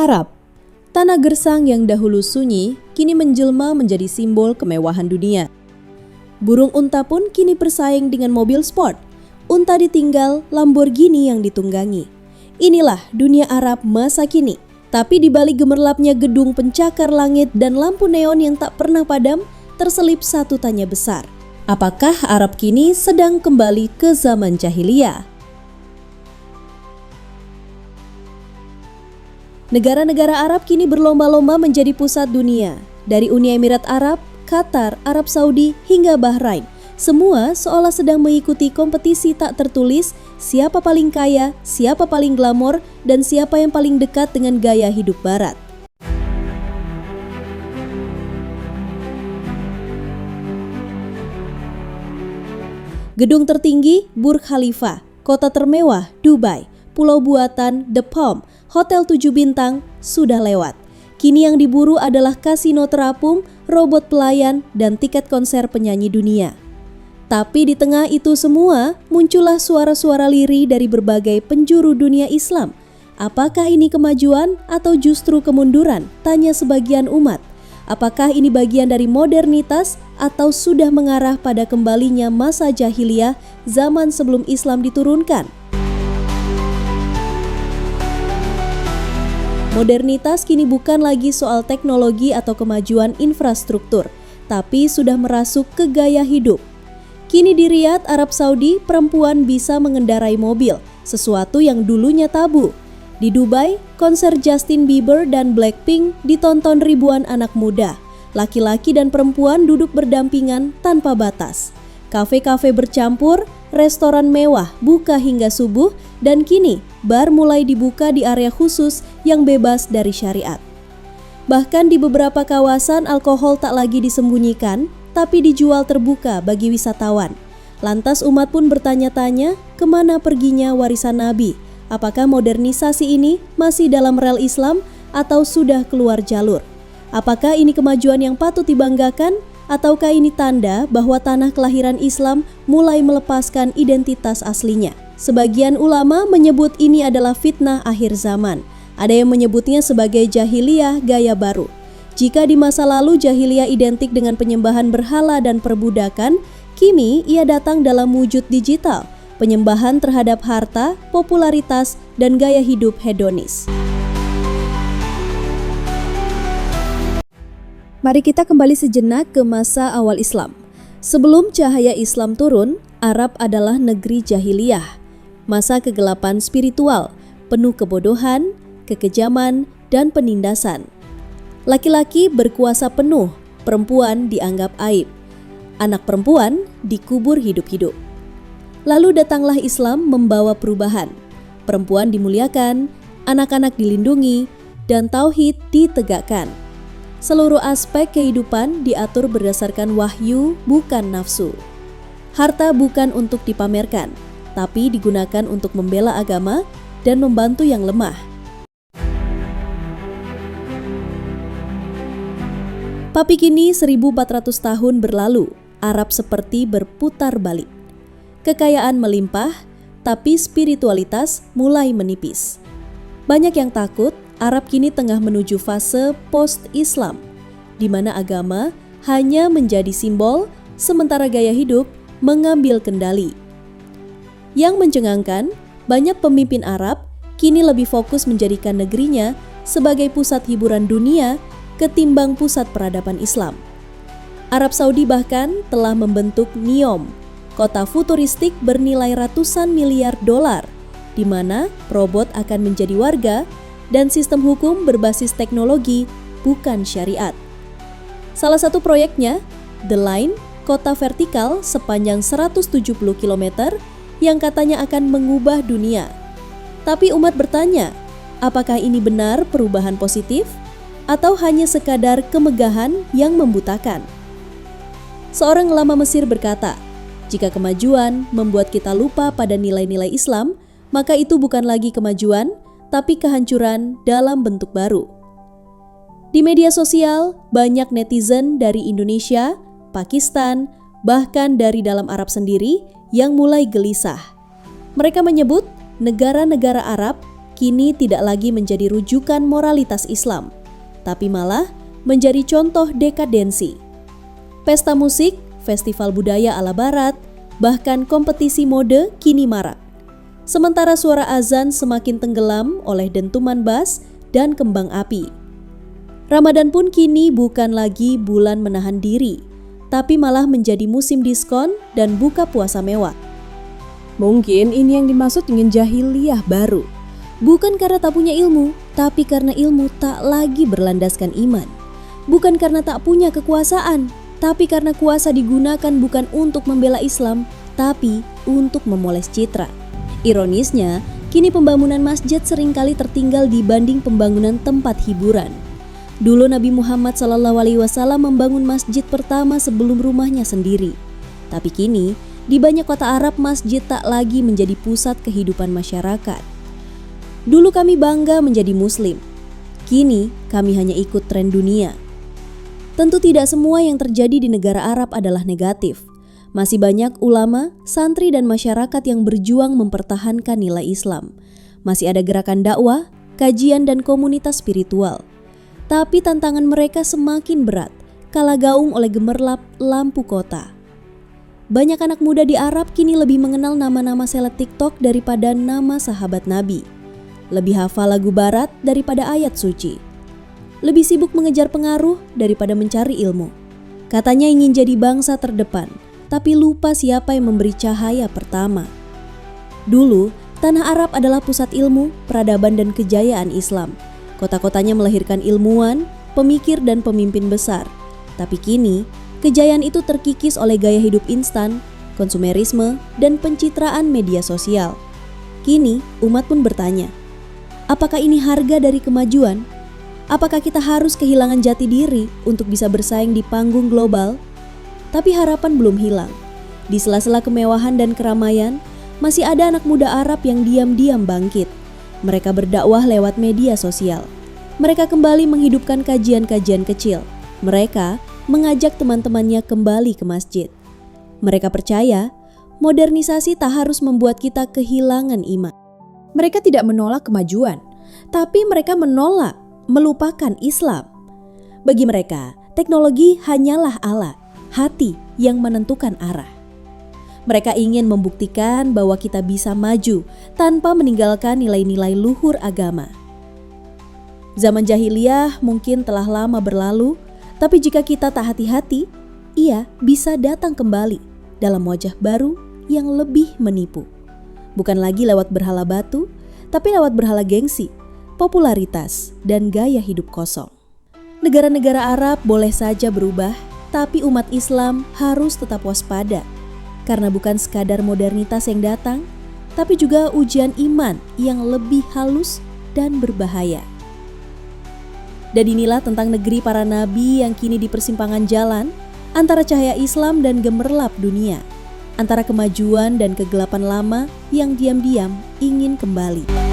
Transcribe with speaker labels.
Speaker 1: Arab, tanah gersang yang dahulu sunyi, kini menjelma menjadi simbol kemewahan dunia. Burung unta pun kini bersaing dengan mobil sport. Unta ditinggal, Lamborghini yang ditunggangi. Inilah dunia Arab masa kini. Tapi di balik gemerlapnya gedung pencakar langit dan lampu neon yang tak pernah padam, terselip satu tanya besar. Apakah Arab kini sedang kembali ke zaman jahiliyah? Negara-negara Arab kini berlomba-lomba menjadi pusat dunia. Dari Uni Emirat Arab, Qatar, Arab Saudi, hingga Bahrain. Semua seolah sedang mengikuti kompetisi tak tertulis siapa paling kaya, siapa paling glamor, dan siapa yang paling dekat dengan gaya hidup barat. Gedung tertinggi, Burj Khalifa. Kota termewah, Dubai. Pulau buatan, The Palm. Hotel 7 bintang sudah lewat. Kini yang diburu adalah kasino terapung, robot pelayan, dan tiket konser penyanyi dunia. Tapi di tengah itu semua, muncullah suara-suara lirih dari berbagai penjuru dunia Islam. Apakah ini kemajuan atau justru kemunduran? Tanya sebagian umat. Apakah ini bagian dari modernitas atau sudah mengarah pada kembalinya masa jahiliyah zaman sebelum Islam diturunkan? Modernitas kini bukan lagi soal teknologi atau kemajuan infrastruktur, tapi sudah merasuk ke gaya hidup. Kini di Riyadh, Arab Saudi, perempuan bisa mengendarai mobil, sesuatu yang dulunya tabu. Di Dubai, konser Justin Bieber dan Blackpink ditonton ribuan anak muda. Laki-laki dan perempuan duduk berdampingan tanpa batas. Kafe-kafe bercampur, restoran mewah buka hingga subuh, dan kini bar mulai dibuka di area khusus yang bebas dari syariat. Bahkan di beberapa kawasan alkohol tak lagi disembunyikan, tapi dijual terbuka bagi wisatawan. Lantas umat pun bertanya-tanya, kemana perginya warisan Nabi? Apakah modernisasi ini masih dalam rel Islam atau sudah keluar jalur? Apakah ini kemajuan yang patut dibanggakan? Ataukah ini tanda bahwa tanah kelahiran Islam mulai melepaskan identitas aslinya? Sebagian ulama menyebut ini adalah fitnah akhir zaman. Ada yang menyebutnya sebagai jahiliyah gaya baru. Jika di masa lalu jahiliyah identik dengan penyembahan berhala dan perbudakan, kini ia datang dalam wujud digital, penyembahan terhadap harta, popularitas, dan gaya hidup hedonis. Mari kita kembali sejenak ke masa awal Islam. Sebelum cahaya Islam turun, Arab adalah negeri jahiliyah. Masa kegelapan spiritual, penuh kebodohan, kekejaman, dan penindasan. Laki-laki berkuasa penuh, perempuan dianggap aib. Anak perempuan dikubur hidup-hidup. Lalu datanglah Islam membawa perubahan. Perempuan dimuliakan, anak-anak dilindungi, dan tauhid ditegakkan. Seluruh aspek kehidupan diatur berdasarkan wahyu, bukan nafsu. Harta bukan untuk dipamerkan, tapi digunakan untuk membela agama dan membantu yang lemah. Tapi kini 1400 tahun berlalu, Arab seperti berputar balik. Kekayaan melimpah, tapi spiritualitas mulai menipis. Banyak yang takut Arab kini tengah menuju fase post-Islam, di mana agama hanya menjadi simbol, sementara gaya hidup mengambil kendali. Yang mencengangkan, banyak pemimpin Arab kini lebih fokus menjadikan negerinya sebagai pusat hiburan dunia ketimbang pusat peradaban Islam. Arab Saudi bahkan telah membentuk NEOM, kota futuristik bernilai ratusan miliar dolar, di mana robot akan menjadi warga dan sistem hukum berbasis teknologi, bukan syariat. Salah satu proyeknya, The Line, kota vertikal sepanjang 170 km yang katanya akan mengubah dunia. Tapi umat bertanya, apakah ini benar perubahan positif atau hanya sekadar kemegahan yang membutakan? Seorang ulama Mesir berkata, jika kemajuan membuat kita lupa pada nilai-nilai Islam, maka itu bukan lagi kemajuan, tapi kehancuran dalam bentuk baru. Di media sosial, banyak netizen dari Indonesia, Pakistan, bahkan dari dalam Arab sendiri yang mulai gelisah. Mereka menyebut negara-negara Arab kini tidak lagi menjadi rujukan moralitas Islam, tapi malah menjadi contoh dekadensi. Pesta musik, festival budaya ala barat, bahkan kompetisi mode kini marak. Sementara suara azan semakin tenggelam oleh dentuman bass dan kembang api. Ramadan pun kini bukan lagi bulan menahan diri, tapi malah menjadi musim diskon dan buka puasa mewah. Mungkin ini yang dimaksud dengan jahiliyah baru. Bukan karena tak punya ilmu, tapi karena ilmu tak lagi berlandaskan iman. Bukan karena tak punya kekuasaan, tapi karena kuasa digunakan bukan untuk membela Islam, tapi untuk memoles citra. Ironisnya, kini pembangunan masjid seringkali tertinggal dibanding pembangunan tempat hiburan. Dulu Nabi Muhammad SAW membangun masjid pertama sebelum rumahnya sendiri. Tapi kini, di banyak kota Arab masjid tak lagi menjadi pusat kehidupan masyarakat. Dulu kami bangga menjadi muslim. Kini, kami hanya ikut tren dunia. Tentu tidak semua yang terjadi di negara Arab adalah negatif. Masih banyak ulama, santri dan masyarakat yang berjuang mempertahankan nilai Islam. Masih ada gerakan dakwah, kajian dan komunitas spiritual. Tapi tantangan mereka semakin berat kala gaung oleh gemerlap lampu kota. Banyak anak muda di Arab kini lebih mengenal nama-nama seleb TikTok daripada nama sahabat Nabi. Lebih hafal lagu barat daripada ayat suci. Lebih sibuk mengejar pengaruh daripada mencari ilmu. Katanya ingin jadi bangsa terdepan, tapi lupa siapa yang memberi cahaya pertama. Dulu, tanah Arab adalah pusat ilmu, peradaban dan kejayaan Islam. Kota-kotanya melahirkan ilmuwan, pemikir dan pemimpin besar. Tapi kini, kejayaan itu terkikis oleh gaya hidup instan, konsumerisme, dan pencitraan media sosial. Kini, umat pun bertanya, apakah ini harga dari kemajuan? Apakah kita harus kehilangan jati diri untuk bisa bersaing di panggung global? Tapi harapan belum hilang. Di sela-sela kemewahan dan keramaian, masih ada anak muda Arab yang diam-diam bangkit. Mereka berdakwah lewat media sosial. Mereka kembali menghidupkan kajian-kajian kecil. Mereka mengajak teman-temannya kembali ke masjid. Mereka percaya, modernisasi tak harus membuat kita kehilangan iman. Mereka tidak menolak kemajuan, tapi mereka melupakan Islam. Bagi mereka, teknologi hanyalah alat, hati yang menentukan arah. Mereka ingin membuktikan bahwa kita bisa maju tanpa meninggalkan nilai-nilai luhur agama. Zaman jahiliyah mungkin telah lama berlalu, tapi jika kita tak hati-hati, ia bisa datang kembali dalam wajah baru yang lebih menipu. Bukan lagi lewat berhala batu, tapi lewat berhala gengsi, popularitas, dan gaya hidup kosong. Negara-negara Arab boleh saja berubah, tapi umat Islam harus tetap waspada. Karena bukan sekadar modernitas yang datang, tapi juga ujian iman yang lebih halus dan berbahaya. Dan inilah tentang negeri para nabi yang kini di persimpangan jalan antara cahaya Islam dan gemerlap dunia, antara kemajuan dan kegelapan lama yang diam-diam ingin kembali.